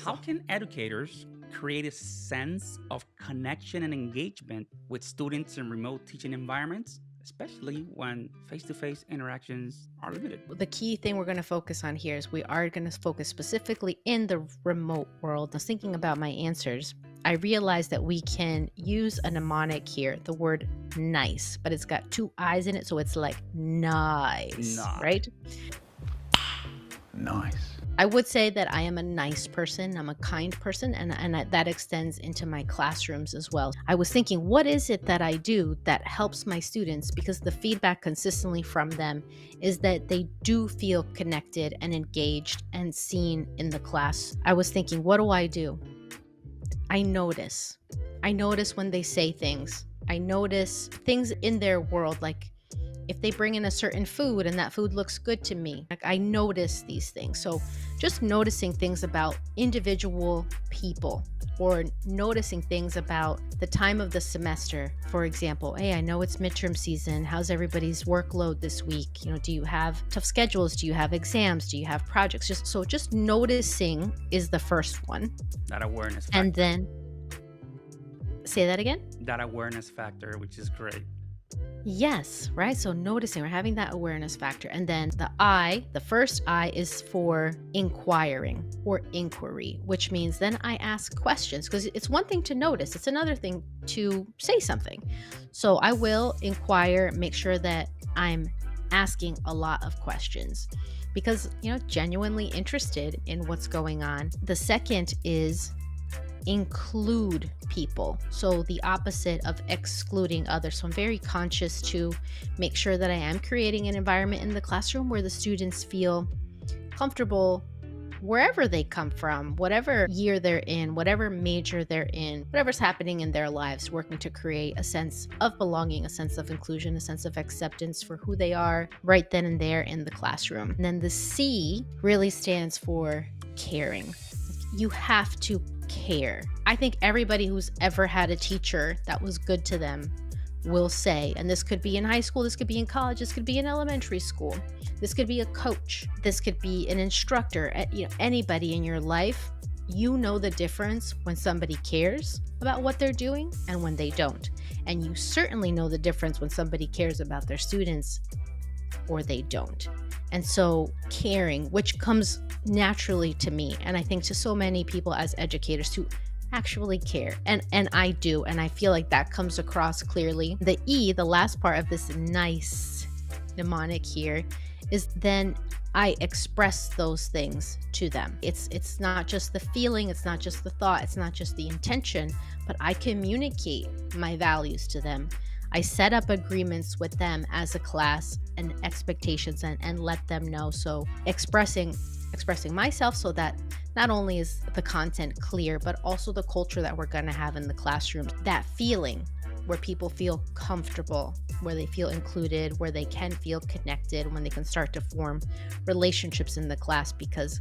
How can educators create a sense of connection and engagement with students in remote teaching environments, especially when face to face interactions are limited? The key thing we're going to focus on here is we are going to focus specifically in the remote world. I was thinking about my answers. I realized that we can use a mnemonic here, the word nice, but it's got two I's in it, so it's like nice, Nice. right? Nice. I would say that I am a nice person. I'm a kind person, and that extends into my classrooms as well. I was thinking, what is it that I do that helps my students? Because the feedback consistently from them is that they do feel connected and engaged and seen in the class. I was thinking, what do? I notice. I notice when they say things. I notice things in their world, like if they bring in a certain food and that food looks good to me. Like, I notice these things. So just noticing things about individual people, or noticing things about the time of the semester. For example, hey, I know it's midterm season. How's everybody's workload this week? Do you have tough schedules? Do you have exams? Do you have projects? Just noticing is the first one. That awareness factor. And then say that again. That awareness factor, which is great. Yes, right? So noticing, or having that awareness factor. And then the first I is for inquiring or inquiry, which means then I ask questions, because it's one thing to notice. It's another thing to say something. So I will inquire, make sure that I'm asking a lot of questions because, genuinely interested in what's going on. The second is include people. So the opposite of excluding others. So I'm very conscious to make sure that I am creating an environment in the classroom where the students feel comfortable wherever they come from, whatever year they're in, whatever major they're in, whatever's happening in their lives, working to create a sense of belonging, a sense of inclusion, a sense of acceptance for who they are right then and there in the classroom. And then the C really stands for caring. You have to care. I think everybody who's ever had a teacher that was good to them will say, and this could be in high school, this could be in college, this could be in elementary school, this could be a coach, this could be an instructor, anybody in your life, the difference when somebody cares about what they're doing and when they don't. And you certainly know the difference when somebody cares about their students or they don't. And so caring, which comes naturally to me, and I think to so many people as educators who actually care, and I do, and I feel like that comes across clearly. The E, the last part of this NICE mnemonic here, is then I express those things to them. It's not just the feeling, it's not just the thought, it's not just the intention, but I communicate my values to them. I set up agreements with them as a class and expectations and let them know. So expressing myself so that not only is the content clear, but also the culture that we're going to have in the classroom. That feeling where people feel comfortable, where they feel included, where they can feel connected, when they can start to form relationships in the class. Because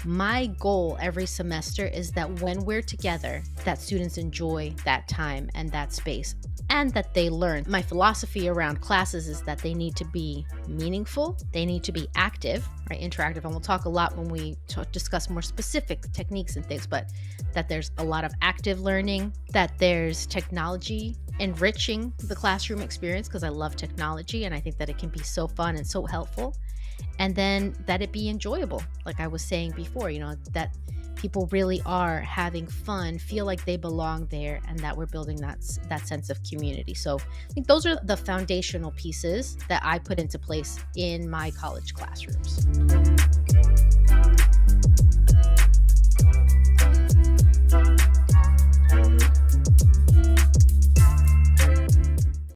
my goal every semester is that when we're together, that students enjoy that time and that space, and that they learn. My philosophy around classes is that they need to be meaningful, they need to be active, right? Interactive, and we'll talk a lot when we discuss more specific techniques and things, but that there's a lot of active learning, that there's technology enriching the classroom experience, because I love technology and I think that it can be so fun and so helpful. And then that it be enjoyable, like I was saying before, that people really are having fun, feel like they belong there, and that we're building that sense of community. So I think those are the foundational pieces that I put into place in my college classrooms.